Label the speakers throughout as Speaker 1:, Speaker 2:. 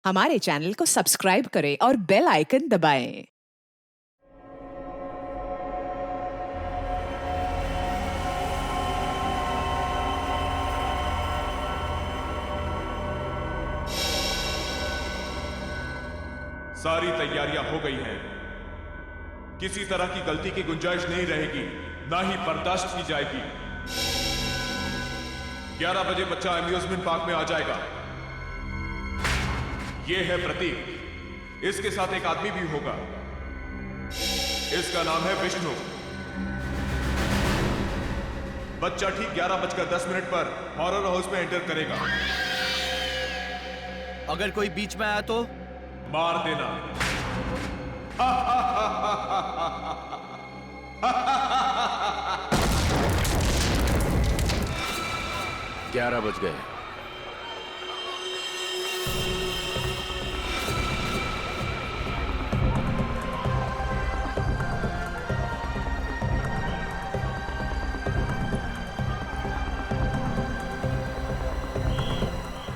Speaker 1: हमारे चैनल को सब्सक्राइब करें और बेल आइकन दबाएं।
Speaker 2: सारी तैयारियां हो गई हैं। किसी तरह की गलती की गुंजाइश नहीं रहेगी, ना ही बर्दाश्त की जाएगी। 11 बजे बच्चा अम्यूजमेंट पार्क में आ जाएगा। यह है प्रतीक। इसके साथ एक आदमी भी होगा। इसका नाम है विष्णु। बच्चा ठीक 11:10 पर हॉरर हाउस में एंटर करेगा।
Speaker 3: अगर कोई बीच में आया तो
Speaker 2: मार देना।
Speaker 3: 11 बज गए।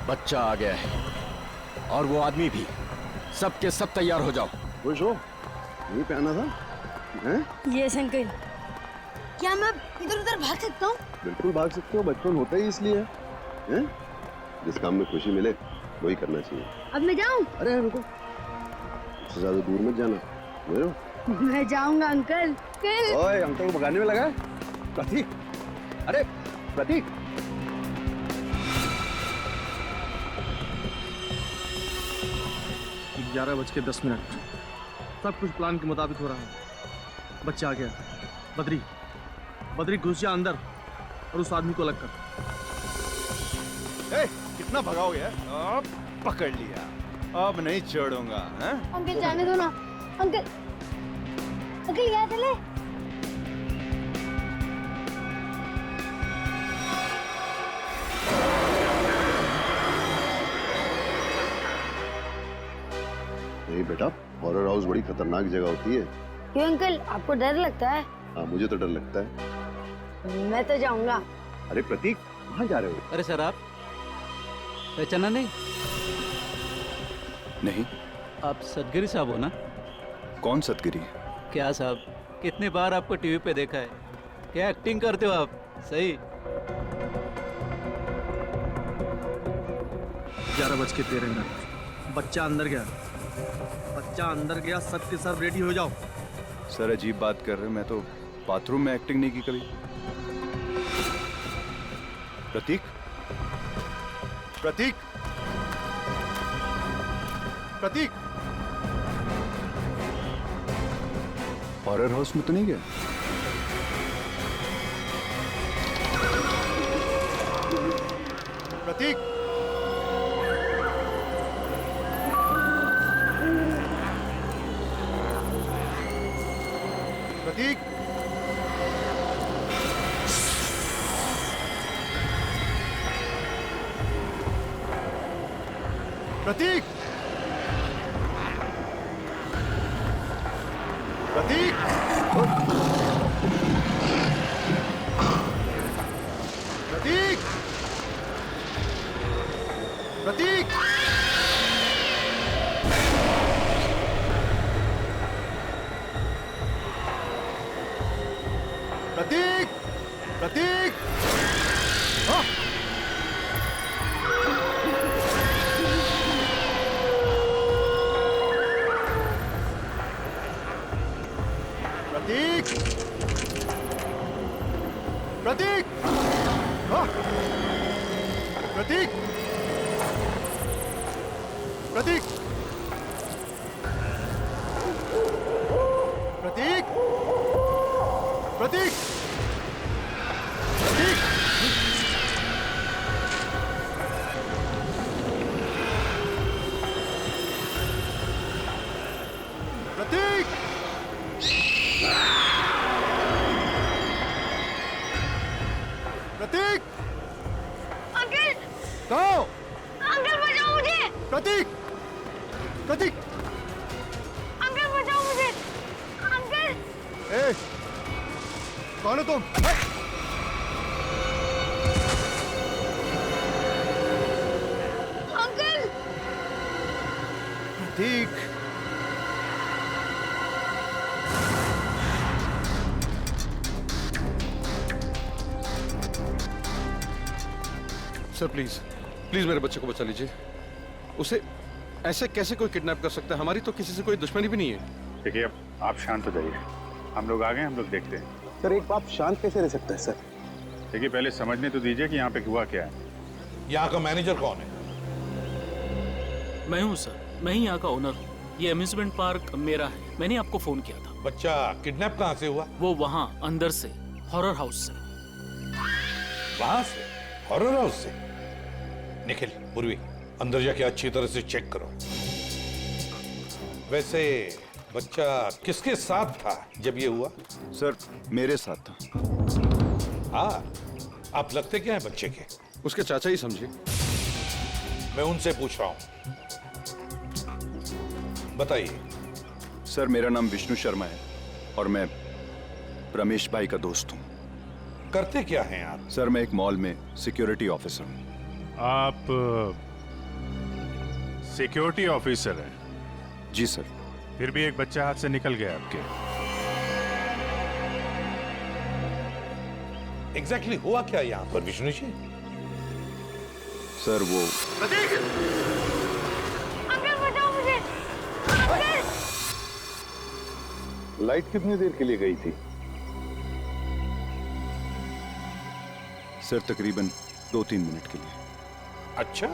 Speaker 3: बच्चा आ गया है और वो आदमी भी। सब के सब तैयार हो जाओ।
Speaker 4: खुश हो? यही पहना था? हैं?
Speaker 5: Yes uncle. क्या मैं इधर उधर भाग सकता हूँ?
Speaker 4: बिल्कुल भाग सकते हो, बचपन होता ही इसलिए है। हैं? जिस काम में खुशी मिले वही करना चाहिए।
Speaker 5: अब मैं जाऊँ?
Speaker 4: अरे रुको, इससे ज्यादा दूर मत जाना। समझ रहे
Speaker 5: मैं जाऊँगा अंकल।
Speaker 4: हो? ओए, अंकल को भगाने में लगा है? प्रतीक, अरे प्रतीक।
Speaker 6: 11:10। सब कुछ प्लान के मुताबिक हो रहा है। बच्चा आ गया। बद्री घुस जा अंदर और उस आदमी को अलग कर।
Speaker 7: कितना भगाओगे? अब पकड़ लिया, अब नहीं छोड़ूंगा।
Speaker 5: अंकल जाने दो ना। अंकल अंकल यहाँ चले।
Speaker 4: नहीं बेटा, हॉरर हाउस बड़ी खतरनाक जगह होती है।
Speaker 5: क्यों अंकल, आपको डर लगता है?
Speaker 4: हाँ, मुझे तो डर लगता है।
Speaker 5: मैं तो जाऊँगा।
Speaker 4: अरे प्रतीक, कहाँ जा रहे हो?
Speaker 8: अरे सर, आप पहचाना नहीं?
Speaker 7: नहीं।
Speaker 8: आप सतगिरी साहब हो ना?
Speaker 7: कौन सतगिरी?
Speaker 8: क्या साहब, कितनी बार आपको टीवी पे देखा है। क्या एक्टिंग करते हो आप, सही।
Speaker 6: 11:13। बच्चा अंदर गया। सब के सब रेडी हो जाओ।
Speaker 7: सर अजीब बात कर रहे हैं, मैं तो बाथरूम में एक्टिंग नहीं की कभी। प्रतीक, प्रतीक, प्रतीक, हॉरर हाउस में तो नहीं गया? प्रतीक, प्रतीक, प्रतीक, प्रतीक, प्रतीक, प्रतीक, प्रतीक, प्रतीक। हाँ। प्रतीक, प्रतीक, हाँ। प्रतीक, प्रतीक, प्रतीक, प्रतीक, प्रतीक, प्रतीक, प्रतीक।
Speaker 5: अंकल,
Speaker 7: कहाँ हो?
Speaker 5: अंकल बचाओ मुझे।
Speaker 7: प्रतीक, प्रतीक,
Speaker 5: अंकल बचाओ मुझे। अंकल।
Speaker 7: ए, कौन हो तुम? ठीक।
Speaker 9: सर प्लीज प्लीज मेरे बच्चे को बचा लीजिए। उसे ऐसे कैसे कोई किडनैप कर सकता है? हमारी तो किसी से कोई दुश्मनी भी नहीं है।
Speaker 7: देखिए अब आप शांत हो जाइए, हम लोग आ गए, हम लोग देखते हैं।
Speaker 4: सर एक बाप शांत कैसे रह सकता है सर?
Speaker 7: देखिए पहले समझने तो दीजिए कि यहाँ पे हुआ क्या है।
Speaker 10: यहाँ का मैनेजर कौन है?
Speaker 11: मैं हूँ सर, मैं ही यहाँ का ओनर हूँ। ये अम्यूजमेंट पार्क मेरा है, मैंने आपको फोन किया था।
Speaker 10: बच्चा किडनैप कहाँ से हुआ?
Speaker 11: वो वहाँ अंदर से, हॉरर हाउस से।
Speaker 10: वहां से? हॉरर हाउस से? निखिल, पूर्वी, अंदर जाके अच्छी तरह से चेक करो। वैसे बच्चा किसके साथ था जब ये हुआ?
Speaker 7: सर मेरे साथ था।
Speaker 10: हाँ, आप लगते क्या है बच्चे के?
Speaker 9: उसके चाचा ही समझिए।
Speaker 10: मैं उनसे पूछ रहा हूं, बताइए।
Speaker 7: सर मेरा नाम विष्णु शर्मा है और मैं रमेश भाई का दोस्त हूँ।
Speaker 10: करते क्या हैं आप?
Speaker 7: सर मैं एक मॉल में सिक्योरिटी ऑफिसर हूँ।
Speaker 2: आप सिक्योरिटी ऑफिसर हैं?
Speaker 7: जी सर।
Speaker 2: फिर भी एक बच्चा हाथ से निकल गया आपके।
Speaker 10: एग्जैक्टली हुआ क्या यहाँ पर विष्णु जी?
Speaker 7: सर वो
Speaker 5: अंकल बचाओ मुझे। अंकल!
Speaker 4: लाइट कितनी देर के लिए गई थी?
Speaker 7: सर तकरीबन 2-3 मिनट के लिए।
Speaker 10: अच्छा,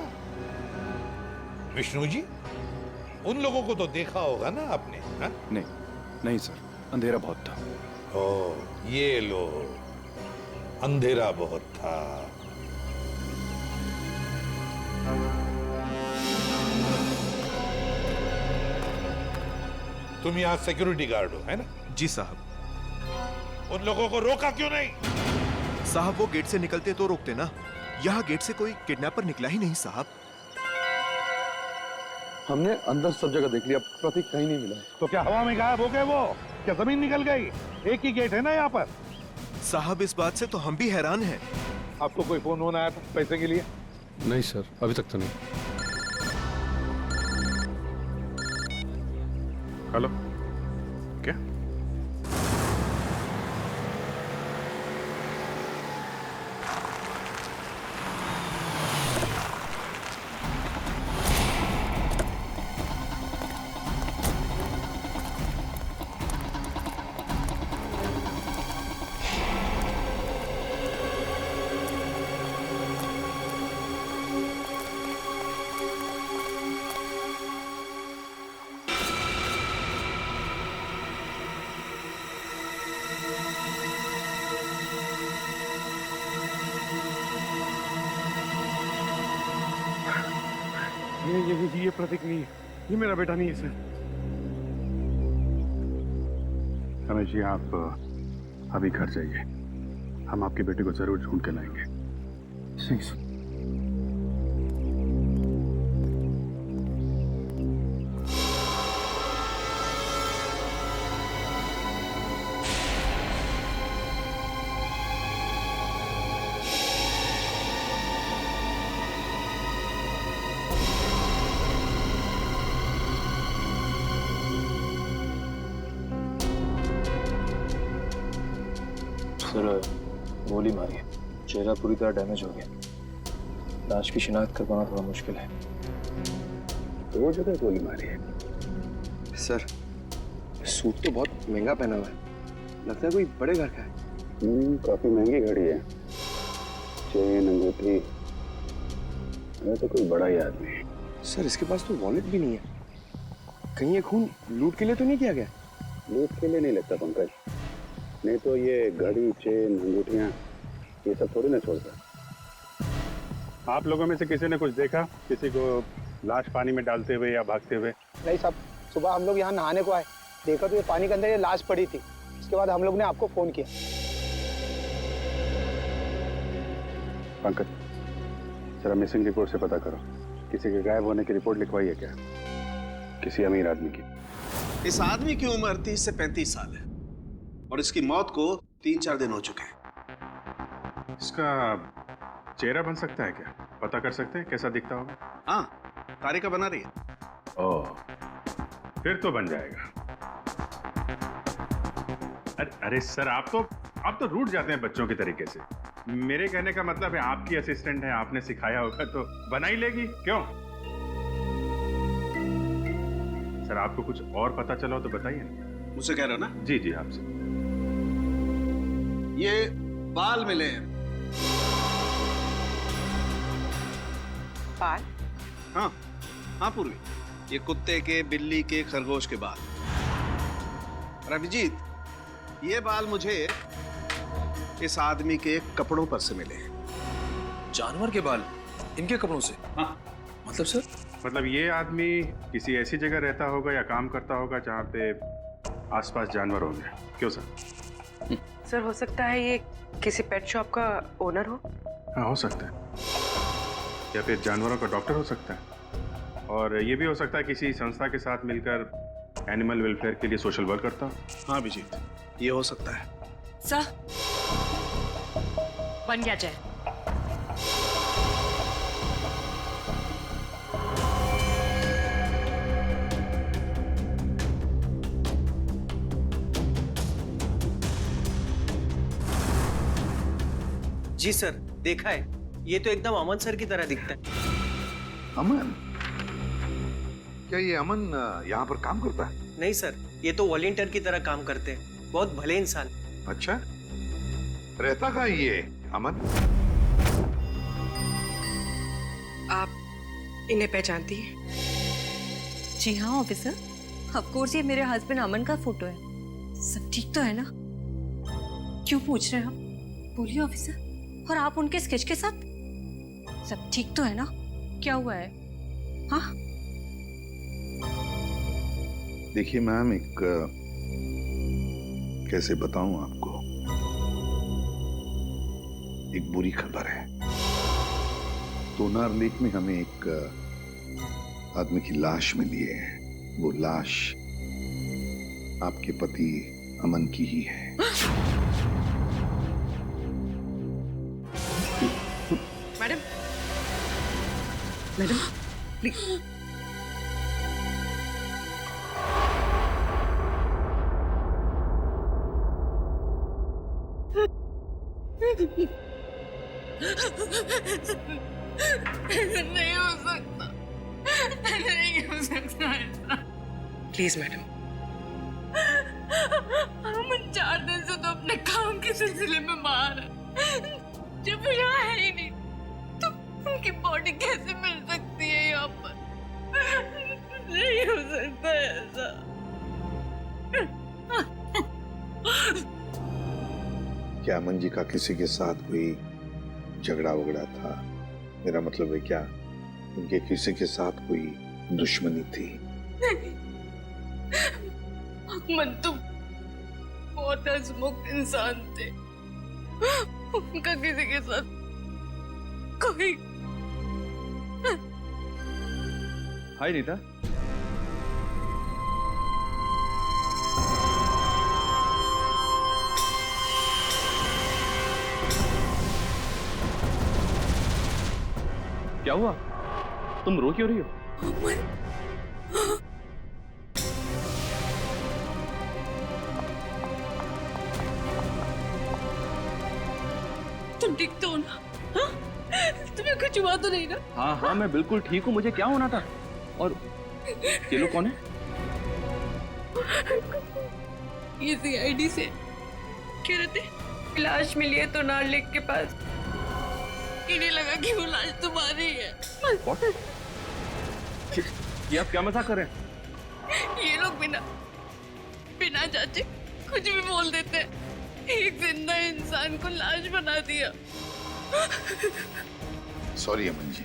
Speaker 10: विष्णु जी, उन लोगों को तो देखा होगा ना आपने? हा?
Speaker 7: नहीं सर, अंधेरा बहुत था।
Speaker 10: ओ, ये लो, अंधेरा बहुत था। तुम यहाँ सिक्योरिटी गार्ड हो, है ना?
Speaker 2: जी साहब।
Speaker 10: उन लोगों को रोका क्यों नहीं?
Speaker 12: साहब वो गेट से निकलते तो रोकते ना, यहाँ गेट से कोई किडनैपर निकला ही नहीं साहब।
Speaker 4: हमने अंदर सब जगह देख लिया, प्रतीक कहीं नहीं मिला।
Speaker 2: तो क्या हवा में गायब हो गए वो? क्या जमीन निकल गई? एक ही गेट है ना यहाँ पर।
Speaker 12: साहब इस बात से तो हम भी हैरान हैं।
Speaker 2: आपको कोई फोन आया था पैसे के लिए?
Speaker 9: नहीं सर, अभी तक तो नहीं।
Speaker 2: हेलो, क्या?
Speaker 6: ये प्रतीक नहीं है, ये मेरा बेटा नहीं है सर।
Speaker 7: रमेश जी आप अभी घर जाइए, हम आपके बेटे को जरूर ढूंढ के लाएंगे।
Speaker 6: सर गोली मारी है, चेहरा पूरी तरह डैमेज हो गया। लाश की शिनाख्त कर पाना थोड़ा मुश्किल है।
Speaker 4: दो जगह गोली मारी है।
Speaker 12: सर सूट तो बहुत महंगा पहना हुआ है, लगता है कोई बड़े घर का है।
Speaker 4: काफी महंगी घड़ी है, चेन अंगूठी, ये तो कोई बड़ा ही आदमी है।
Speaker 12: सर इसके पास तो वॉलेट भी नहीं है, कहीं ये खून लूट के लिए तो नहीं किया गया?
Speaker 4: लूट के लिए नहीं लगता पंकज, नहीं तो ये घड़ी, चेन, अंगूठियां ये सब थोड़ी ना छोड़ता।
Speaker 7: आप लोगों में से किसी ने कुछ देखा, किसी को लाश पानी में डालते हुए या भागते हुए?
Speaker 6: नहीं साहब, सुबह हम लोग यहाँ नहाने को आए, देखा तो ये पानी के अंदर ये लाश पड़ी थी। इसके बाद हम लोग ने आपको फोन किया।
Speaker 7: पंकज जरा मिसिंग रिपोर्ट से पता करो, किसी के गायब होने की रिपोर्ट लिखवाई है क्या? किसी अमीर आदमी की।
Speaker 12: इस आदमी की उम्र 30 से 35 साल है और इसकी मौत को 3-4 दिन हो चुके हैं।
Speaker 7: इसका चेहरा बन सकता है क्या? पता कर सकते हैं कैसा दिखता होगा?
Speaker 12: हाँ, तारिका बना रही है।
Speaker 7: ओह फिर तो बन जाएगा। अरे सर, आप तो रूठ जाते हैं बच्चों के तरीके से। मेरे कहने का मतलब है आपकी असिस्टेंट है, आपने सिखाया होगा तो बना ही लेगी, क्यों? सर आपको कुछ और पता चला हो तो बताइए ना।
Speaker 13: मुझसे कह रहे हो ना?
Speaker 7: जी जी आपसे।
Speaker 13: ये बाल मिले हैं।
Speaker 14: बाल?
Speaker 13: हाँ पूर्वी, ये कुत्ते के, बिल्ली के, खरगोश के बाल। और अभिजीत, ये बाल मुझे इस आदमी के कपड़ों पर से मिले हैं।
Speaker 6: जानवर के बाल इनके कपड़ों से?
Speaker 13: हाँ।
Speaker 6: मतलब सर?
Speaker 7: मतलब ये आदमी किसी ऐसी जगह रहता होगा या काम करता होगा जहाँ पे आसपास जानवर होंगे, क्यों सर?
Speaker 14: सर हो सकता है ये किसी पेट शॉप का ओनर हो।
Speaker 7: हाँ हो सकता है, या फिर जानवरों का डॉक्टर हो सकता है, और ये भी हो सकता है किसी संस्था के साथ मिलकर एनिमल वेलफेयर के लिए सोशल वर्क करता हो।
Speaker 13: हाँ अभिजीत, ये हो सकता है।
Speaker 14: सर बन गया चाय।
Speaker 12: जी सर, देखा है, ये तो एकदम अमन सर की तरह दिखता है।
Speaker 10: अमन? क्या ये अमन यहाँ पर काम करता है?
Speaker 12: नहीं सर, ये तो वॉलंटियर की तरह काम करते हैं, बहुत भले इंसान।
Speaker 10: अच्छा, रहता कहाँ ये अमन?
Speaker 14: आप इन्हें पहचानती हैं?
Speaker 15: जी हाँ ऑफिसर, ऑफ कोर्स ये मेरे हस्बैंड अमन का फोटो है। सब ठीक तो है ना? क्यों पूछ रहे हैं आप? बोलिए ऑफिसर। और आप उनके स्केच के साथ? सब ठीक तो है ना? क्या हुआ है? हाँ
Speaker 10: देखिए मैम, एक कैसे बताऊं आपको, एक बुरी खबर है। तोनार लेक में हमें एक आदमी की लाश मिली है। वो लाश आपके पति अमन की ही है।
Speaker 14: Madam, madam please.
Speaker 15: नहीं हो सकता, नहीं हो सकता ऐसा।
Speaker 14: Please madam.
Speaker 15: हम 4 दिन से तो अपने काम के सिलसिले में बाहर है। जब वो यहाँ है ही नहीं तो उनकी बॉडी कैसे मिल सकती है यहाँ पर? नहीं हो सकता ऐसा।
Speaker 10: क्या अमन जी का किसी के साथ कोई झगड़ा वगड़ा था? मेरा मतलब है क्या उनके किसी के साथ कोई दुश्मनी थी?
Speaker 15: अमन तो बहुत हंसमुख इंसान थे। उनका किसी के साथ कोई।
Speaker 3: हाय रीता। क्या हुआ? तुम रो क्यों रही हो?
Speaker 15: तुम ठीक तो हो ना? हाँ? तुम्हें कुछ हुआ तो नहीं ना?
Speaker 3: हाँ हाँ मैं बिल्कुल ठीक हूँ। मुझे क्या होना था? और ये लोग कौन है?
Speaker 15: ये CID से कह रहे थे लाश मिली है तोनार लेक के पास। इन्हें लगा कि वो लाश तुम्हारी है।
Speaker 3: What? ये आप क्या मजाक कर रहे हैं?
Speaker 15: ये लोग बिना जांचे कुछ भी बोल देते हैं। एक जिंदा इंसान को लाश बना दिया।
Speaker 10: सॉरी अमन जी,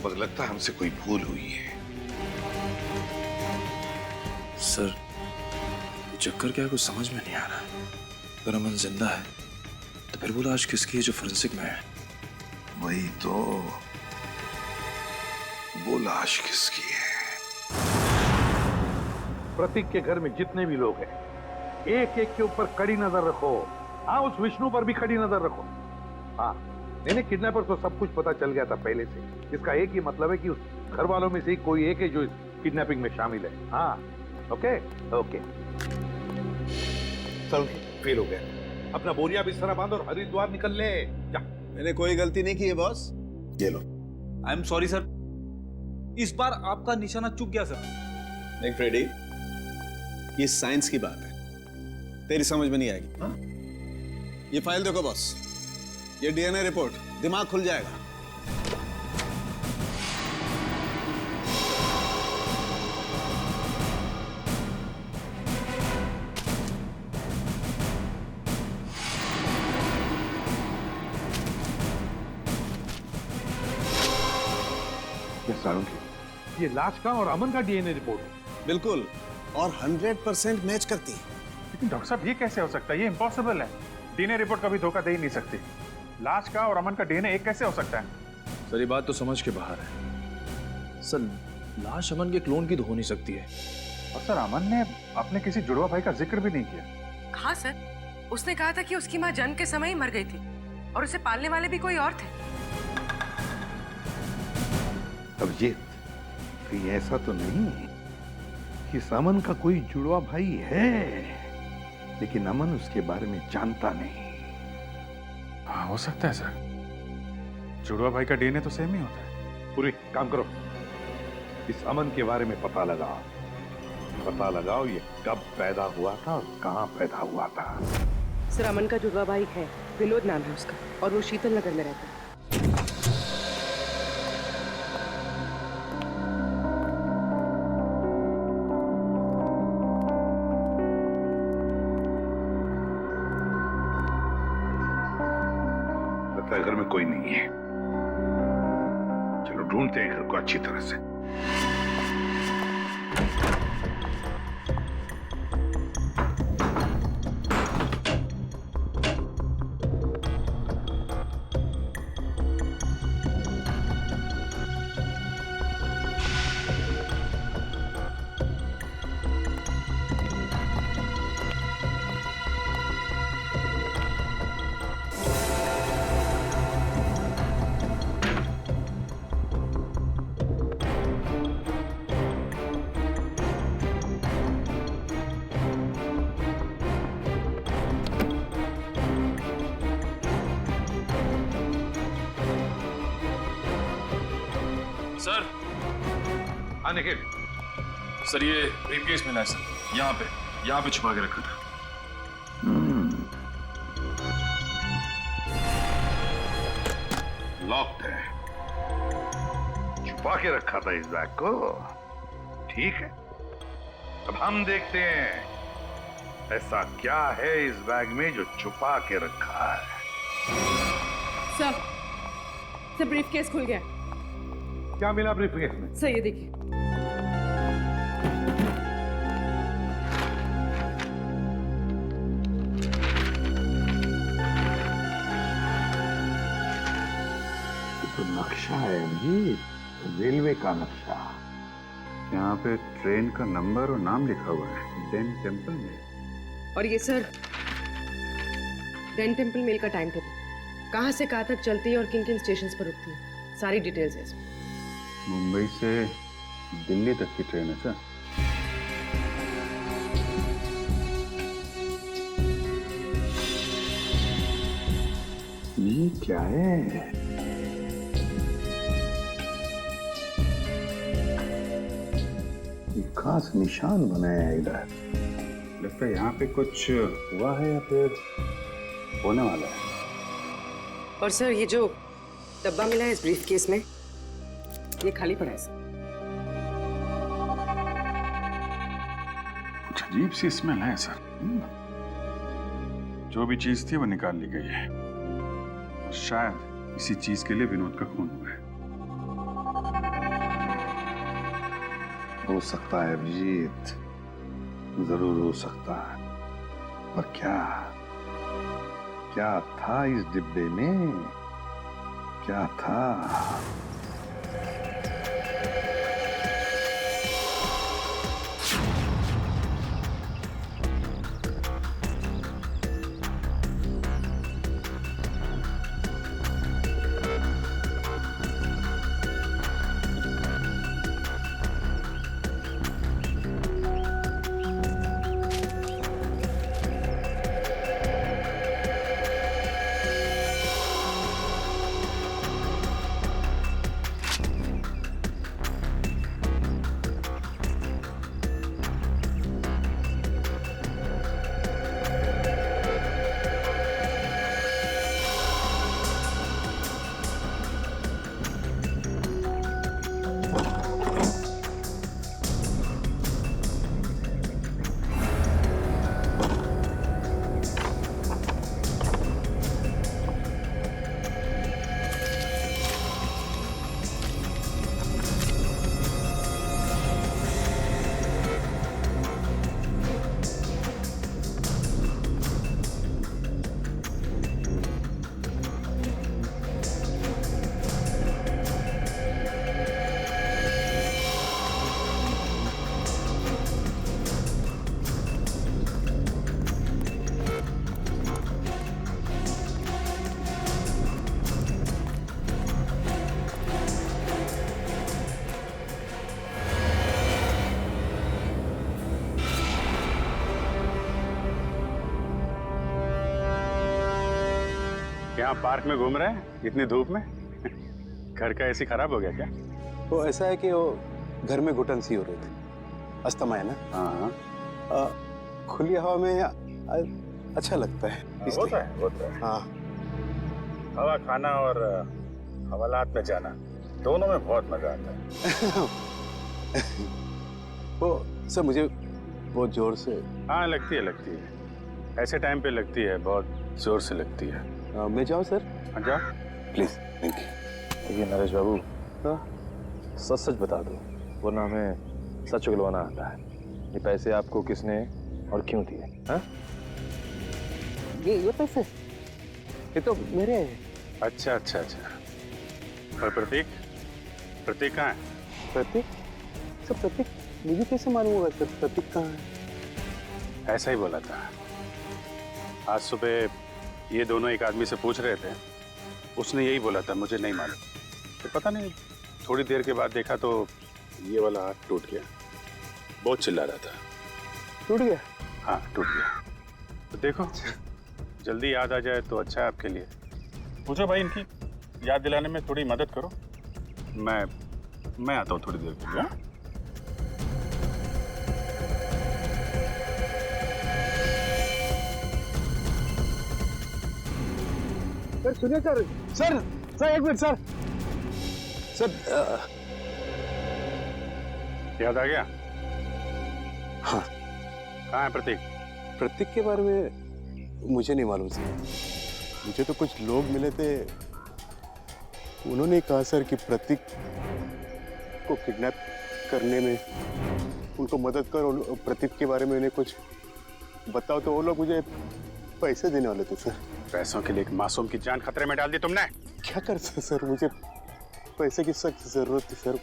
Speaker 10: मुझे लगता है हमसे कोई भूल हुई है।
Speaker 6: सर चक्कर क्या है, कुछ समझ में नहीं आ रहा। अगर अमन जिंदा है तो फिर वो लाश किसकी है जो फोरेंसिक में है?
Speaker 10: वही तो, वो लाश किसकी है?
Speaker 16: प्रतीक के घर में जितने भी लोग हैं, एक एक के ऊपर कड़ी नजर रखो। हाँ, उस विष्णु पर भी कड़ी नजर रखो। हाँ, मैंने किडनैपर को सब कुछ पता चल गया था पहले से। इसका एक ही मतलब है कि उस घर वालों में से ही कोई एक है जो इस किडनैपिंग में शामिल है। हाँ, ओके ओके। चल फेल हो गया। अपना बोरिया बिस्तर बांध और हरिद्वार निकल ले जा।
Speaker 13: मैंने कोई गलती नहीं की है बॉस। ये लो।
Speaker 8: आई एम सॉरी सर, इस बार आपका निशाना चूक गया सर।
Speaker 13: नहीं फ्रेडी, ये साइंस की बात है, तेरी समझ में नहीं आएगी। हाँ? ये फाइल देखो बॉस, ये डीएनए रिपोर्ट, दिमाग खुल जाएगा।
Speaker 16: ये लाश का और अमन का डीएनए रिपोर्ट है।
Speaker 13: बिल्कुल, और 100% मैच करती है।
Speaker 7: लेकिन डॉक्टर साहब ये कैसे हो सकता है? ये इम्पॉसिबल है। डीएनए रिपोर्ट कभी धोखा दे ही नहीं सकती। लाश का और अमन का डीएनए एक कैसे हो सकता है?
Speaker 6: सर ये बात तो समझ के बाहर है सर। लाश अमन के क्लोन की तो हो नहीं सकती है।
Speaker 7: और सर अमन ने अपने किसी जुड़वा भाई का जिक्र भी नहीं किया।
Speaker 14: कहा सर? उसने कहा था कि उसकी माँ जन्म के समय ही मर गई थी और उसे पालने वाले भी कोई और थे।
Speaker 16: अभिजीत, कहीं ऐसा तो नहीं कि अमन का कोई जुड़वा भाई है लेकिन अमन उसके बारे में जानता नहीं?
Speaker 7: हाँ हो सकता है सर, जुड़वा भाई का डीएनए तो सेम ही होता है।
Speaker 16: पूरी काम करो, इस अमन के बारे में पता लगाओ ये कब पैदा हुआ था और कहाँ पैदा हुआ था।
Speaker 14: सर अमन का जुड़वा भाई है, विनोद नाम है उसका, और वो शीतल नगर में रहता है।
Speaker 16: घर में कोई नहीं है। चलो ढूंढते हैं घर को अच्छी तरह से।
Speaker 6: सर।
Speaker 16: हाँ निखिल।
Speaker 6: सर ये ब्रीफकेस मिला है सर, यहाँ पे छुपा के रखा था।
Speaker 16: लॉक्ड है, छुपा के रखा था इस बैग को। ठीक है, अब हम देखते हैं ऐसा क्या है इस बैग में जो छुपा के रखा है।
Speaker 14: सर ब्रीफकेस खुल गया।
Speaker 16: क्या मिला ब्रीफकेस में?
Speaker 14: सर ये देखिए।
Speaker 16: तो नक्शा है जी, रेलवे का नक्शा।
Speaker 7: यहाँ पे ट्रेन का नंबर और नाम लिखा हुआ है, डेन टेम्पल में।
Speaker 14: और ये सर डेन टेम्पल मेल का टाइम टेबल, कहाँ से कहाँ तक चलती है और किन किन स्टेशन पर रुकती है, सारी डिटेल्स है इसमें।
Speaker 7: मुंबई से दिल्ली तक की ट्रेन है सर।
Speaker 16: ये क्या है? एक खास निशान बनाया है इधर।
Speaker 7: लगता है यहाँ पे कुछ हुआ है या फिर होने वाला है।
Speaker 14: और सर ये जो डब्बा मिला है इस ब्रीफकेस में, ये खाली पड़ा है सर।
Speaker 7: कुछ अजीब सी स्मेल है सर। जो भी चीज थी वो निकाल ली गई है और शायद इसी चीज के लिए विनोद का खून हुआ है।
Speaker 16: हो सकता है अभिजीत, जरूर हो सकता है, पर क्या था इस डिब्बे में? क्या था?
Speaker 7: यहाँ पार्क में घूम रहे हैं इतनी धूप में? घर का एसी खराब हो गया क्या?
Speaker 12: वो ऐसा है कि वो घर में घुटन सी हो रही थी, अस्थमा है ना।
Speaker 7: हाँ
Speaker 12: खुली हवा में अच्छा लगता है।
Speaker 7: होता है।
Speaker 12: हाँ,
Speaker 7: हवा खाना और हवालात में जाना दोनों में बहुत मजा आता है।
Speaker 12: वो सर मुझे बहुत जोर से।
Speaker 7: हाँ लगती है, ऐसे टाइम पे लगती है, बहुत जोर से लगती है।
Speaker 12: मैं जाऊँ सर?
Speaker 7: हाँ जाओ
Speaker 12: प्लीज, थैंक यू।
Speaker 6: ये नरेश बाबू, सच सच बता दो, वरना हमें सच उगलवाना आता है। ये पैसे आपको किसने और क्यों दिए? हाँ?
Speaker 12: ये पैसे ये तो मेरे हैं।
Speaker 7: अच्छा। और प्रतीक कहाँ है?
Speaker 12: प्रतीक? सर प्रतीक मुझे कैसे मालूम होगा सर प्रतीक कहाँ है?
Speaker 7: ऐसा ही बोला था। आज सुबह ये दोनों एक आदमी से पूछ रहे थे, उसने यही बोला था, मुझे नहीं मालूम। तो पता नहीं, थोड़ी देर के बाद देखा तो ये वाला हाथ टूट गया। बहुत चिल्ला रहा था।
Speaker 12: टूट गया?
Speaker 7: हाँ टूट गया। तो देखो जल्दी याद आ जाए तो अच्छा है आपके लिए। पूछो भाई, इनकी याद दिलाने में थोड़ी मदद करो। मैं आता हूँ थोड़ी देर के लिए।
Speaker 12: सर सुनिए सर एक मिनट सर।
Speaker 7: याद आ गया?
Speaker 12: हाँ।
Speaker 7: कहाँ है प्रतीक?
Speaker 12: प्रतीक के बारे में मुझे नहीं मालूम सर। मुझे तो कुछ लोग मिले थे, उन्होंने कहा सर कि प्रतीक को किडनैप करने में उनको मदद करो, प्रतीक के बारे में उन्हें कुछ बताओ। तो वो लोग मुझे पैसे देने वाले थे सर।
Speaker 7: पैसों के लिए एक मासूम की जान खतरे में डाल दी तुमने।
Speaker 12: क्या कर सर, मुझे पैसे की सख्त जरूरत थी सर,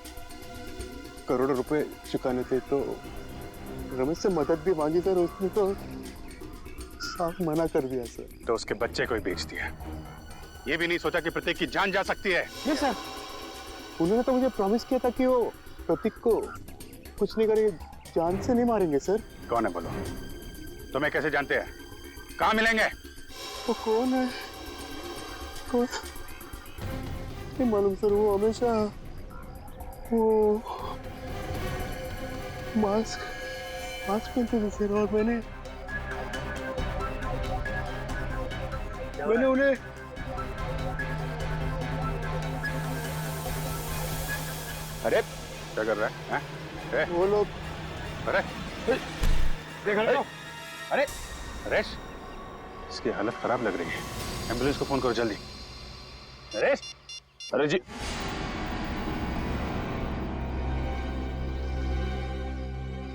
Speaker 12: करोड़ों रुपए चुकाने थे। तो रमेश से मदद भी मांगी सर, उसने तो साफ मना कर दिया सर।
Speaker 7: तो उसके बच्चे को ही बेच दिया। ये भी नहीं सोचा कि प्रतीक की जान जा सकती है।
Speaker 12: नहीं सर, उन्होंने तो मुझे प्रॉमिस किया था कि वो प्रतीक को कुछ नहीं करेंगे, जान से नहीं मारेंगे सर।
Speaker 7: कौन है बोलो? तुम्हें कैसे जानते हैं? कहाँ मिलेंगे?
Speaker 12: वो कौन है? कौन? नहीं मालूम सर। वो हमेशा वो मास्क पहनते थे सर, और मैंने उन्हें
Speaker 7: अरे क्या कर रहा है? हैं?
Speaker 12: वो लोग
Speaker 7: अरे देख रहे हो? अरे नरेश, इसकी हालत खराब लग रही है, एम्बुलेंस को फोन करो जल्दी। नरेश, अरे जी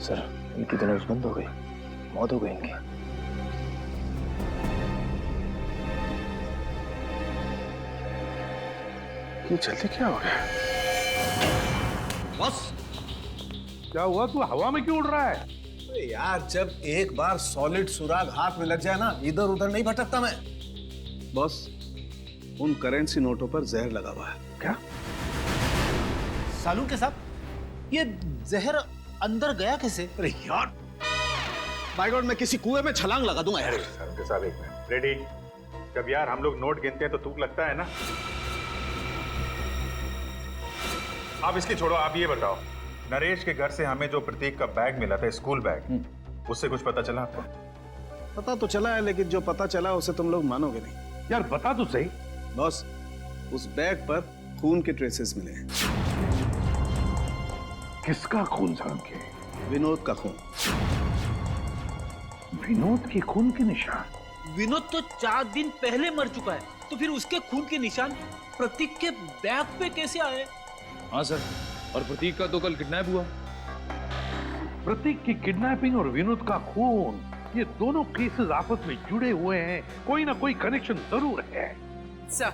Speaker 6: सर, इनकी तो नर्स बंद हो गई, मौत हो गई इनकी।
Speaker 7: ये जल्दी क्या हो गया?
Speaker 16: बॉस क्या हुआ? तू हवा में क्यों उड़ रहा है?
Speaker 13: अरे यार, जब एक बार सॉलिड सुराग हाथ में लग जाए ना, इधर उधर नहीं भटकता मैं। बॉस, उन करेंसी नोटों पर जहर लगा हुआ है।
Speaker 7: क्या?
Speaker 17: सालू के साथ ये जहर अंदर गया कैसे?
Speaker 13: अरे यार, बाय गॉड, मैं किसी कुएं में छलांग लगा दूंगा यार।
Speaker 7: साहब एक मिनट, रेडी? जब यार हम लोग नोट गिनते हैं तो तुक लगता है ना। आप इसकी छोड़ो, आप ये बताओ, नरेश के घर से हमें जो प्रतीक का बैग मिला था, स्कूल बैग, उससे कुछ पता चला आपको?
Speaker 13: पता तो चला है, लेकिन जो पता चला उसे तुम लोग मानोगे नहीं।
Speaker 16: यार बता तो सही।
Speaker 13: बॉस, उस बैग पर खून के ट्रेसेस मिले हैं।
Speaker 16: किसका खून साहब के?
Speaker 13: विनोद का खून।
Speaker 16: विनोद के खून के निशान?
Speaker 17: विनोद तो 4 दिन पहले मर चुका है, तो फिर उसके खून के निशान प्रतीक के बैग पे कैसे आए?
Speaker 6: हाँ सर, और प्रतीक का तो कल किडनैप हुआ।
Speaker 16: प्रतीक की किडनैपिंग और विनोद का खून, ये दोनों केसेस आपस में जुड़े हुए हैं, कोई ना कोई कनेक्शन जरूर है।
Speaker 14: सर,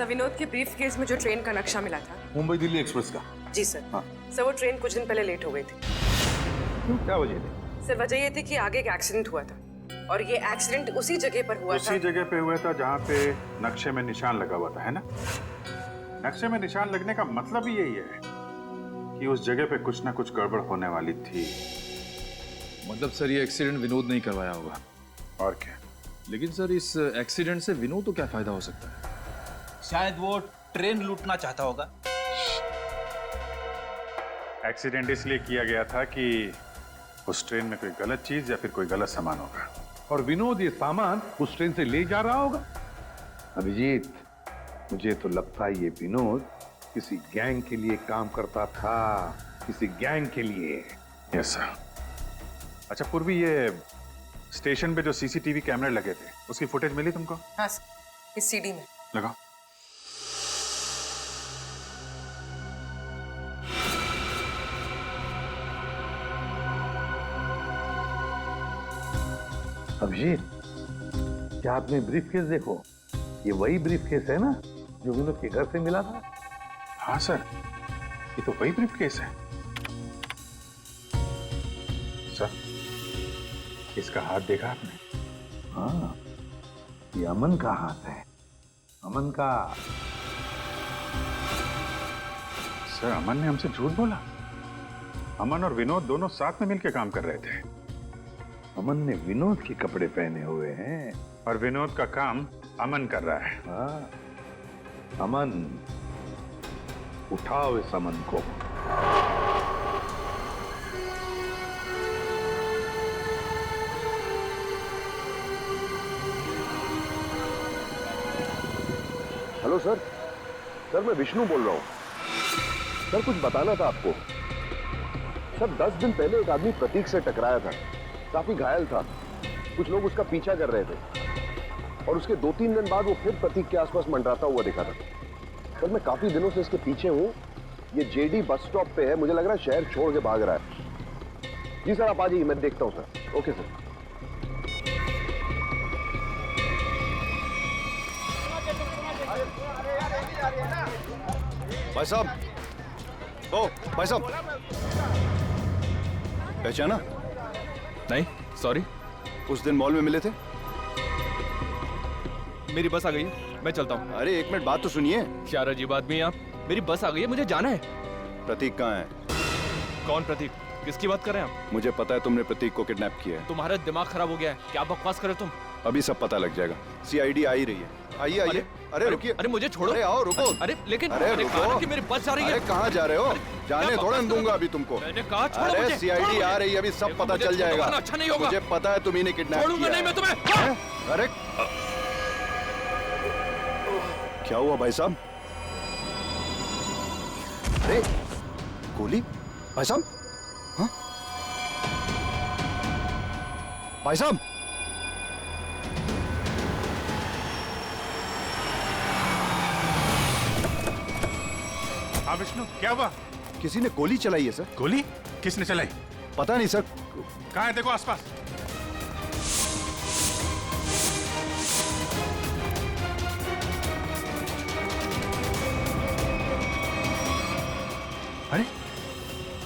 Speaker 14: विनोद के ब्रीफ केस में जो ट्रेन का नक्शा मिला था,
Speaker 16: मुंबई दिल्ली एक्सप्रेस का।
Speaker 14: जी सर। सर, वो ट्रेन कुछ दिन पहले लेट हो गई थी।
Speaker 16: क्या वजह थी?
Speaker 14: सर, वजह ये थी कि आगे एक एक्सीडेंट हुआ था, और ये एक्सीडेंट उसी जगह पर हुआ था।
Speaker 7: उसी जगह पे हुआ था जहाँ पे नक्शे में निशान लगा हुआ था, है ना? नक्शे में निशान लगने का मतलब ही यही है कि उस जगह पे कुछ ना कुछ गड़बड़ होने वाली थी।
Speaker 6: मतलब सर, ये एक्सीडेंट विनोद नहीं करवाया होगा।
Speaker 7: और क्या?
Speaker 6: लेकिन सर इस एक्सीडेंट से विनोद को क्या फायदा हो सकता है?
Speaker 17: शायद वो ट्रेन लूटना चाहता होगा।
Speaker 7: एक्सीडेंट इसलिए किया गया था कि उस ट्रेन में कोई गलत चीज या फिर कोई गलत सामान होगा
Speaker 16: और विनोद ये सामान उस ट्रेन से ले जा रहा होगा।
Speaker 10: अभिजीत, मुझे तो लगता है ये विनोद किसी गैंग के लिए काम करता था, किसी गैंग के लिए।
Speaker 7: Yes sir. अच्छा पूर्वी, ये स्टेशन पे जो सीसीटीवी कैमरे लगे थे उसकी फुटेज मिली तुमको?
Speaker 14: हाँ सर, इस सीडी में
Speaker 7: लगाओ।
Speaker 10: अभिजीत, क्या आपने ब्रीफकेस देखो? ये वही ब्रीफकेस है ना जो विनोद के घर से मिला था?
Speaker 7: हाँ सर, ये तो वही ब्रीफकेस है। सर, इसका हाथ देखा आपने?
Speaker 10: हाँ, ये अमन का हाथ है, अमन का।
Speaker 7: सर, अमन ने हमसे झूठ बोला। अमन और विनोद दोनों साथ में मिलकर काम कर रहे थे।
Speaker 10: अमन ने विनोद के कपड़े पहने हुए हैं
Speaker 7: और विनोद का काम अमन कर रहा है।
Speaker 10: हाँ, अमन, उठाओ इस अमन को।
Speaker 4: हेलो सर, मैं विष्णु बोल रहा हूं। सर, कुछ बताना था आपको। सर, 10 दिन पहले एक आदमी प्रतीक से टकराया था, काफी घायल था। कुछ लोग उसका पीछा कर रहे थे और उसके 2-3 दिन बाद वो फिर प्रतीक के आसपास मंडराता हुआ दिखा था। सर, मैं काफी दिनों से इसके पीछे हूं। ये जेडी बस स्टॉप पे है, मुझे लग रहा है शहर छोड़ के भाग रहा है। जी सर, आप आ जाइए, मैं देखता हूं सर। Okay sir.
Speaker 3: भाई साहब, ओ भाई साहब, पहचाना?
Speaker 6: नहीं, सॉरी।
Speaker 3: उस दिन मॉल में मिले थे।
Speaker 18: मेरी बस आ गई है, मैं चलता हूँ।
Speaker 3: अरे एक मिनट, बात तो सुनिए।
Speaker 18: क्या अजीब आदमी है आप? मेरी बस आ गई है, मुझे जाना है।
Speaker 3: प्रतीक कहाँ है?
Speaker 18: कौन प्रतीक? किसकी बात कर रहे हैं आप?
Speaker 3: मुझे पता है तुमने प्रतीक को किडनैप किया है।
Speaker 18: तुम्हारा दिमाग खराब हो गया है, क्या बकवास करे तुम?
Speaker 3: अभी सब पता लग जाएगा। सीआईडी आ ही रही है। आइए आइए। अरे रुकिए।
Speaker 18: अरे मुझे छोड़ो।
Speaker 3: अरे आओ, रुको।
Speaker 18: अरे लेकिन
Speaker 3: अरे रुको
Speaker 18: कि मेरी बस जा रही है।
Speaker 3: अरे कहाँ जा रहे हो? जाने थोड़ा दूंगा अभी तुमको।
Speaker 18: मैंने कहा छोड़ो मुझे।
Speaker 3: अरे सीआईडी आ रही है, अभी सब पता चल जाएगा।
Speaker 18: अच्छा नहीं होगा।
Speaker 3: मुझे पता है तुम ही ने किडनैप
Speaker 18: छोड़ूंगा
Speaker 3: किया
Speaker 18: नहीं मैं तुम्हें।
Speaker 3: है। अरे क्या हुआ भाई साहब? अरे गोली? भाई साहब? हाँ? भाई साहब?
Speaker 7: हाँ विष्णु, क्या हुआ?
Speaker 3: किसी ने गोली चलाई है सर।
Speaker 7: गोली? किसने चलाई?
Speaker 3: पता नहीं सर।
Speaker 7: कहाँ है? देखो आसपास। अरे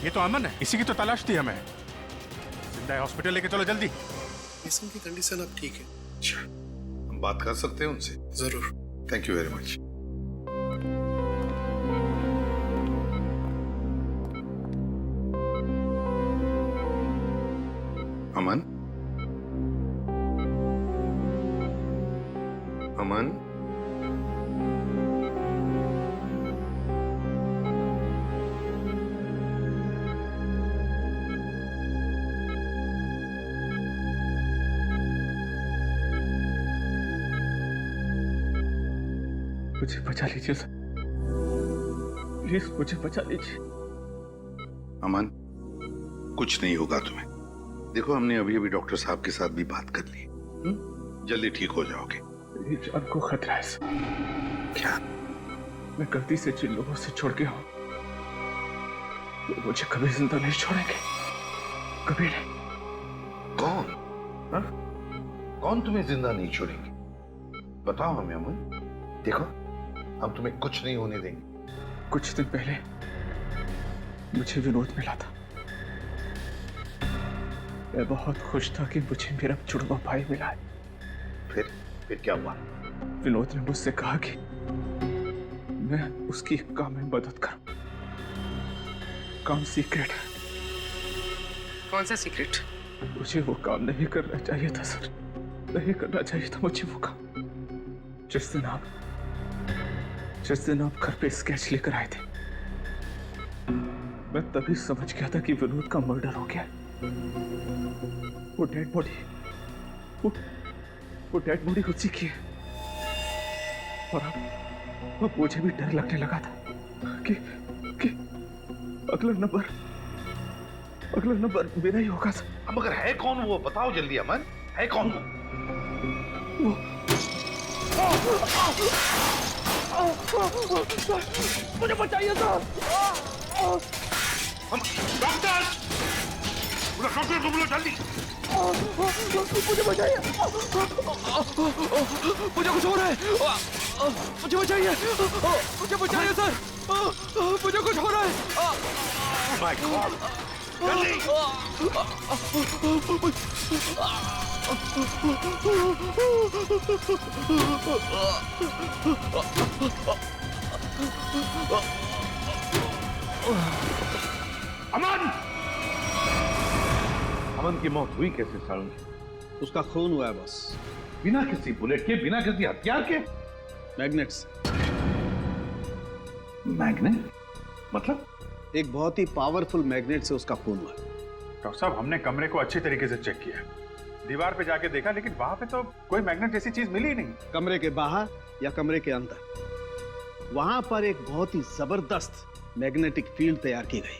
Speaker 7: ये तो अमन है, इसी की तो तलाश थी हमें। जिंदा है, हॉस्पिटल लेके चलो जल्दी।
Speaker 12: पेशेंट की कंडीशन अब ठीक है।
Speaker 10: अच्छा, हम बात कर सकते हैं उनसे?
Speaker 12: जरूर।
Speaker 10: Thank you very much. Aman, Aman,
Speaker 6: मुझे बचा लीजिए सर, प्लीज मुझे बचा लीजिए।
Speaker 10: अमन, कुछ नहीं होगा तुम्हें। देखो, हमने अभी अभी डॉक्टर साहब के साथ भी बात कर ली। जल्दी ठीक हो जाओगे।
Speaker 6: मेरी जान को खतरा है सर।
Speaker 10: क्या?
Speaker 6: मैं गलती से जिन लोगों से छोड़ गया हूं वो मुझे कभी जिंदा नहीं छोड़ेंगे, कभी नहीं।
Speaker 10: कौन? हा? कौन तुम्हें जिंदा नहीं छोड़ेंगे? बताओ हमें अमन। देखो, हम तुम्हें कुछ नहीं होने देंगे।
Speaker 6: कुछ दिन पहले मुझे विनोद मिला था। मैं बहुत खुश था कि मुझे मेरा जुड़वा भाई मिला है।
Speaker 10: फिर क्या हुआ?
Speaker 6: विनोद ने मुझसे कहा कि मैं उसकी काम में मदद करूं। काम सीक्रेट है।
Speaker 14: कौन सा सीक्रेट?
Speaker 6: मुझे वो काम नहीं करना चाहिए था सर। नहीं करना चाहिए था मुझे वो काम। जिस दिन आप घर पे स्केच लेकर आए थे, मैं तभी समझ गया था कि विनोद का मर्डर हो गया। वो डेड बॉडी उसी की है। और अब मुझे भी डर लगने लगा था कि अगला नंबर मेरा ही होगा।
Speaker 16: मगर है कौन वो? बताओ जल्दी अमन, है कौन वो?
Speaker 6: मुझे बचाइए सर।
Speaker 16: डॉक्टर को बोलो जल्दी।
Speaker 6: मुझे बचाइए। मुझे कुछ हो रहा है। मुझे बचाइए। मुझे बचाइए सर। मुझे कुछ हो रहा है।
Speaker 16: माय गॉड, जल्दी। अमन की मौत हुई कैसे सारुण?
Speaker 13: उसका खून हुआ है बस।
Speaker 16: बिना किसी बुलेट के, बिना किसी हथियार के?
Speaker 13: मैग्नेट से।
Speaker 16: मैग्नेट मतलब?
Speaker 13: एक बहुत ही पावरफुल मैग्नेट से उसका खून हुआ।
Speaker 7: डॉक्टर साहब, हमने कमरे को अच्छी तरीके से चेक किया, दीवार पे जाके देखा, लेकिन वहां पे तो कोई मैग्नेट जैसी चीज मिली ही नहीं।
Speaker 13: कमरे के बाहर या कमरे के अंदर, वहां पर एक बहुत ही जबरदस्त मैग्नेटिक फील्ड तैयार की गई।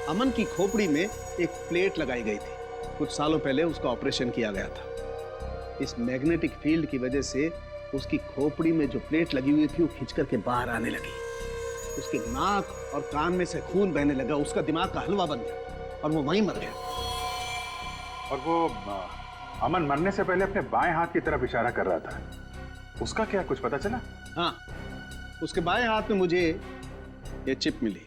Speaker 13: अमन की खोपड़ी में एक प्लेट लगाई गई थी। कुछ सालों पहले उसका ऑपरेशन किया गया था। इस मैग्नेटिक फील्ड की वजह से उसकी खोपड़ी में जो प्लेट लगी हुई थी वो खिंच करके बाहर आने लगी। उसके नाक और कान में से खून बहने लगा। उसका दिमाग का हलवा बन गया और वो वहीं मर गया।
Speaker 7: और वो अमन मरने से पहले अपने बाएं हाथ की तरफ इशारा कर रहा था, उसका क्या कुछ पता चला?
Speaker 13: हाँ, उसके बाएं हाथ में मुझे ये चिप मिली।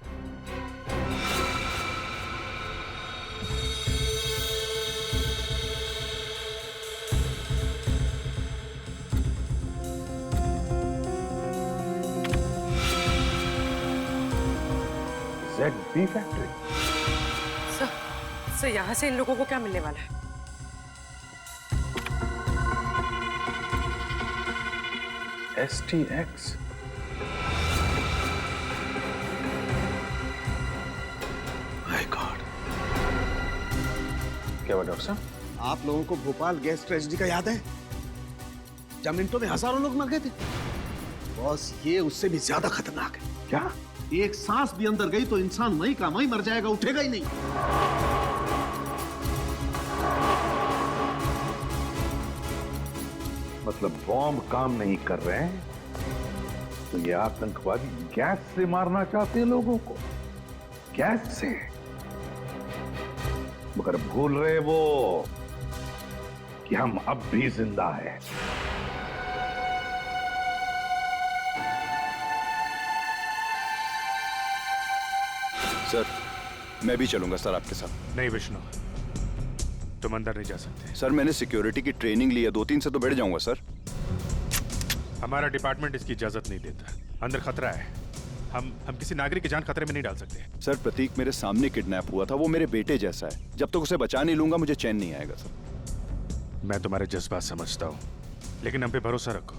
Speaker 16: ZB factory.
Speaker 14: सर यहाँ से इन लोगों को क्या मिलने वाला है?
Speaker 6: STX।
Speaker 13: My God.
Speaker 7: क्या हुआ डॉक्टर साहब?
Speaker 13: आप लोगों को भोपाल गैस ट्रेजेडी का याद है? जब मिनटों में हजारों लोग मर गए थे। बॉस, ये उससे भी ज्यादा खतरनाक है।
Speaker 16: क्या?
Speaker 13: एक सांस भी अंदर गई तो इंसान वहीं का वहीं मर जाएगा, उठेगा ही नहीं।
Speaker 16: मतलब बॉम्ब काम नहीं कर रहे हैं तो ये आतंकवादी गैस से मारना चाहते हैं लोगों को, गैस से। मगर भूल रहे वो कि हम अब भी जिंदा हैं।
Speaker 3: सर, मैं भी चलूंगा सर आपके साथ।
Speaker 7: नहीं विष्णु, तुम अंदर नहीं जा सकते।
Speaker 3: सर, मैंने सिक्योरिटी की ट्रेनिंग ली है, 2-3 से तो बैठ जाऊंगा सर।
Speaker 7: हमारा डिपार्टमेंट इसकी इजाजत नहीं देता। अंदर खतरा है। हम किसी नागरिक की जान खतरे में नहीं डाल सकते।
Speaker 3: सर, प्रतीक मेरे सामने किडनैप हुआ था। वो मेरे बेटे जैसा है। जब तक उसे बचा नहीं लूंगा मुझे चैन नहीं आएगा सर।
Speaker 7: मैं तुम्हारे जज्बात समझता हूँ, लेकिन हम पे भरोसा रखो।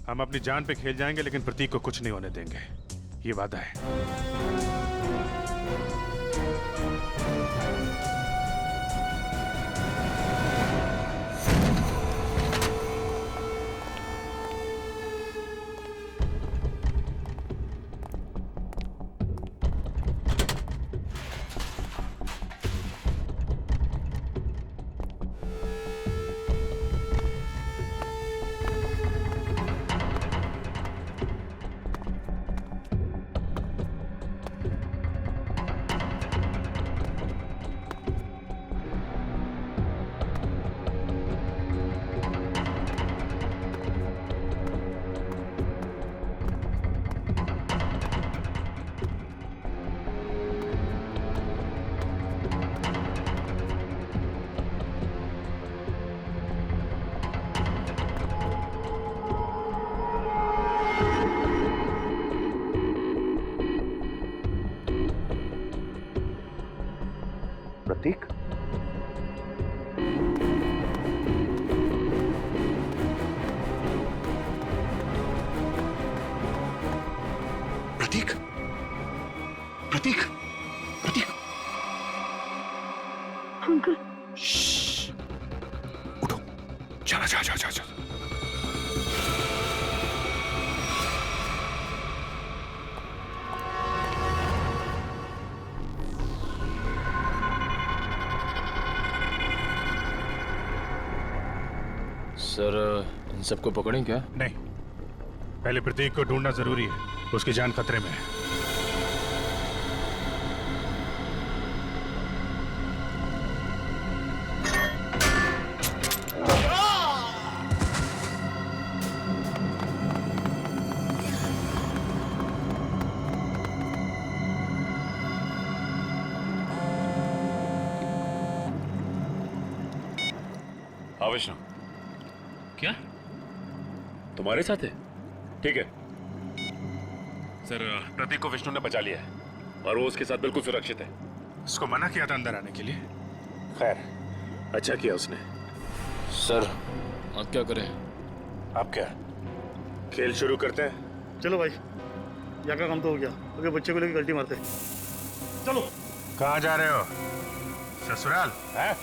Speaker 7: हम अपनी जान पे खेल जाएंगे, लेकिन प्रतीक को कुछ नहीं होने देंगे, ये वादा है।
Speaker 16: प्रतीक,
Speaker 7: प्रतीक, प्रतीक,
Speaker 5: अंकल
Speaker 7: उठो, चला जा जा जा जा।
Speaker 18: सर इन सबको पकड़ें क्या?
Speaker 7: नहीं, पहले प्रतीक को ढूंढना जरूरी है, उसकी जान खतरे में है।
Speaker 6: हाँ विष्णु, क्या तुम्हारे साथ है? ठीक है सर, प्रतीक को विष्णु ने बचा लिया है और वो उसके साथ बिल्कुल सुरक्षित है।
Speaker 7: उसको मना किया था अंदर आने के लिए।
Speaker 6: खैर, अच्छा किया उसने।
Speaker 18: सर अब क्या करें?
Speaker 7: अब क्या, खेल शुरू करते हैं?
Speaker 12: चलो भाई, यहाँ का काम तो हो गया, अगर बच्चे को लेकर गलती मारते चलो।
Speaker 7: कहाँ जा रहे हो? ससुराल है?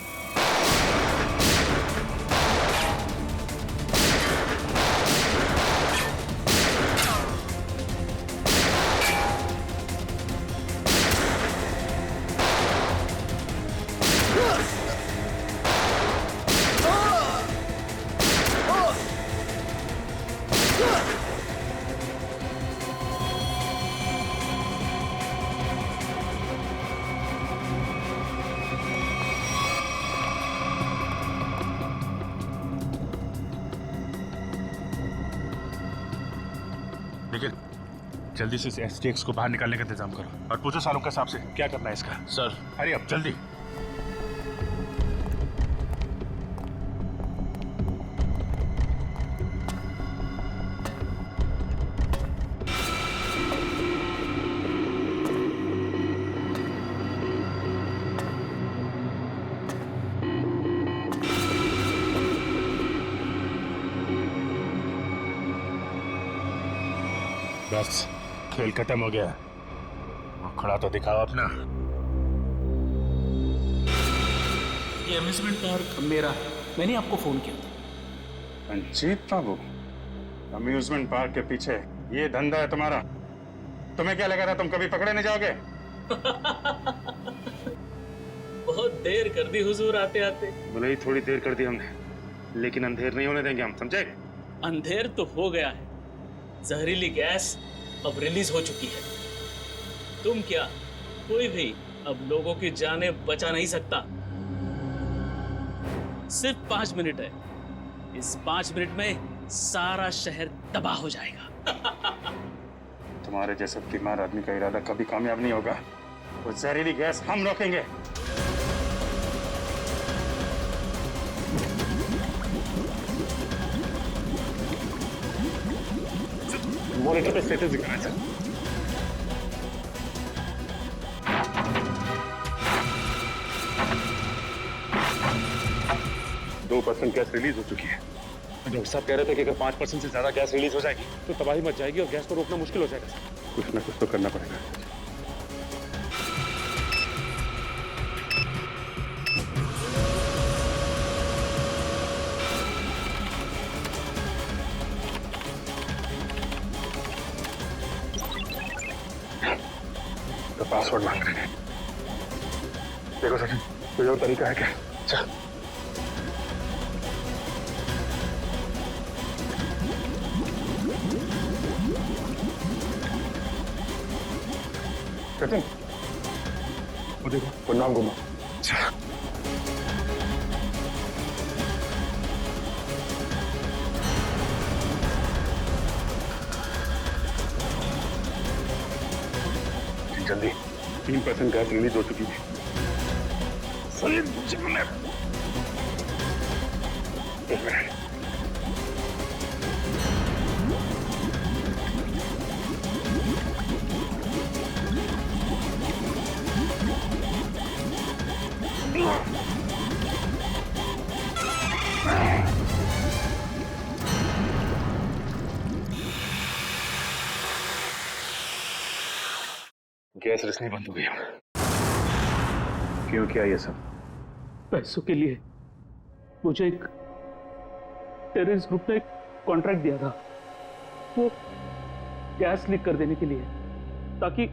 Speaker 7: लेकिन जल्दी से इस STX को बाहर निकालने का इंतजाम करो और पूछो सालों के हिसाब से क्या करना है इसका।
Speaker 18: सर
Speaker 7: अरे अब जल्दी। बस खेल खत्म हो गया, खड़ा तो दिखाओ अपना।
Speaker 11: ये अम्यूजमेंट पार्क मेरा है, मैंने आपको फोन किया था।
Speaker 7: रंजीत बाबू, अम्यूजमेंट पार्क के पीछे ये धंधा है तुम्हारा? तुम्हें क्या लगा था तुम कभी पकड़े नहीं जाओगे?
Speaker 11: बहुत देर कर दी हुजूर आते आते।
Speaker 7: भले ही थोड़ी देर कर दी हमने, लेकिन अंधेर नहीं होने देंगे हम, समझे?
Speaker 11: अंधेर तो हो गया है, जहरीली गैस अब रिलीज हो चुकी है। तुम क्या, कोई भी अब लोगों की जानें बचा नहीं सकता। सिर्फ 5 मिनट है, इस 5 मिनट में सारा शहर तबाह हो जाएगा।
Speaker 7: तुम्हारे जैसे बीमार आदमी का इरादा कभी कामयाब नहीं होगा। वो जहरीली गैस हम रोकेंगे। मॉनिटर पे स्टेटस दिखाना है। 2% गैस रिलीज हो चुकी है। डॉक्टर साहब कह रहे थे कि अगर 5% से ज्यादा गैस रिलीज हो जाएगी तो तबाही मच जाएगी और गैस को रोकना मुश्किल हो जाएगा। कुछ ना कुछ तो करना पड़ेगा। तो पासवर्ड मांग रहे हैं। देखो सचिन, कोई और तरीका है क्या? चल। सचिन, वो देखो, वो नाम घुमा। जल्दी, 3% गैस रिलीज हो चुकी है। एक मिनट।
Speaker 6: सेंसलेस नहीं बंद हो गया।
Speaker 7: क्यों किया ये सब?
Speaker 11: पैसों के लिए मुझे एक टेररिस्ट ग्रुप ने एक कॉन्ट्रैक्ट दिया था, वो गैस लीक कर देने के लिए, ताकि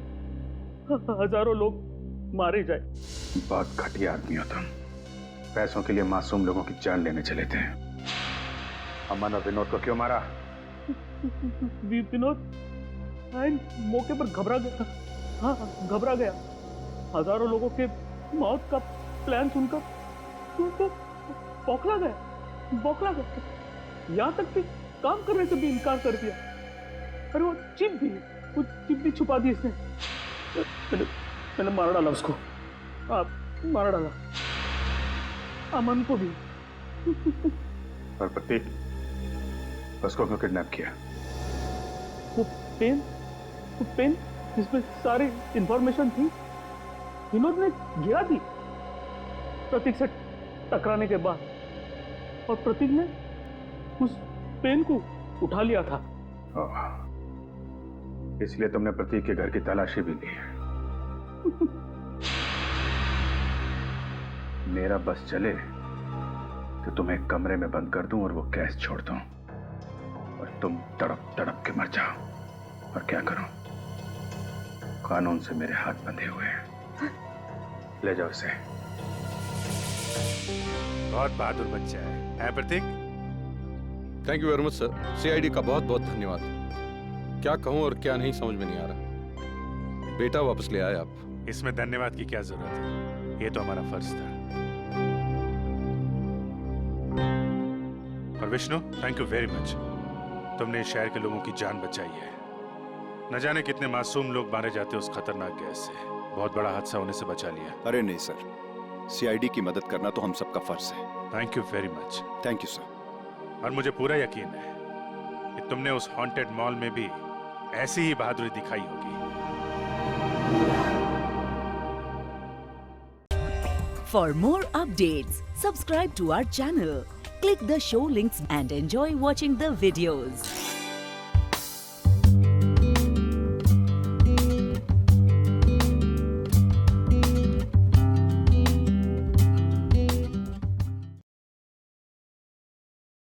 Speaker 11: हजारों लोग मारे जाए।
Speaker 7: बहुत घटिया आदमी हो तुम। पैसों के लिए मासूम लोगों की जान लेने चले थे। अमन और विनोद को क्यों मारा?
Speaker 11: विनोद मौके पर घबरा गया। हाँ, घबरा गया। हजारों लोगों के मौत का प्लान सुनकर तो बौखला गया। यहाँ तक कि काम करने से भी इनकार कर दिया। अरे वो चिप भी छुपा दी इसने। मैंने मार डाला उसको। मार डाला अमन को भी।
Speaker 7: और प्रतीक, उसको क्यों किडनैप किया?
Speaker 11: वो पेन जिसमें सारी इंफॉर्मेशन थी, विनोद ने गिरा दी प्रतीक से टकराने के बाद, और प्रतीक ने उस पेन को उठा लिया था।
Speaker 7: इसलिए तुमने प्रतीक के घर की तलाशी भी ली। मेरा बस चले तो तुम्हें कमरे में बंद कर दूं और वो गैस छोड़ दूं, और तुम तड़प तड़प के मर जाओ। और क्या करूं? कानून से मेरे हाथ बंधे हुए हैं। ले जाओ इसे।
Speaker 6: बहुत बहादुर बच्चा है Prateek.
Speaker 9: Thank you very much sir. CID का बहुत बहुत धन्यवाद। क्या कहूं और क्या नहीं समझ में नहीं आ रहा। बेटा वापस ले आए आप।
Speaker 6: इसमें धन्यवाद की क्या जरूरत है, ये तो हमारा फर्ज था। और Vishnu, thank you very much. तुमने इस शहर के लोगों की जान बचाई है। न जाने कितने मासूम लोग मारे जाते उस खतरनाक गैस से। बहुत बड़ा हादसा होने से बचा लिया।
Speaker 3: अरे नहीं सर, सीआईडी की मदद करना तो हम सबका फर्ज है।
Speaker 6: Thank you very much.
Speaker 3: Thank you sir.
Speaker 6: और मुझे पूरा यकीन है कि तुमने उस हॉन्टेड मॉल में भी ऐसी ही बहादुरी दिखाई होगी।
Speaker 1: For more updates, subscribe to our channel, click the show links and enjoy watching the videos.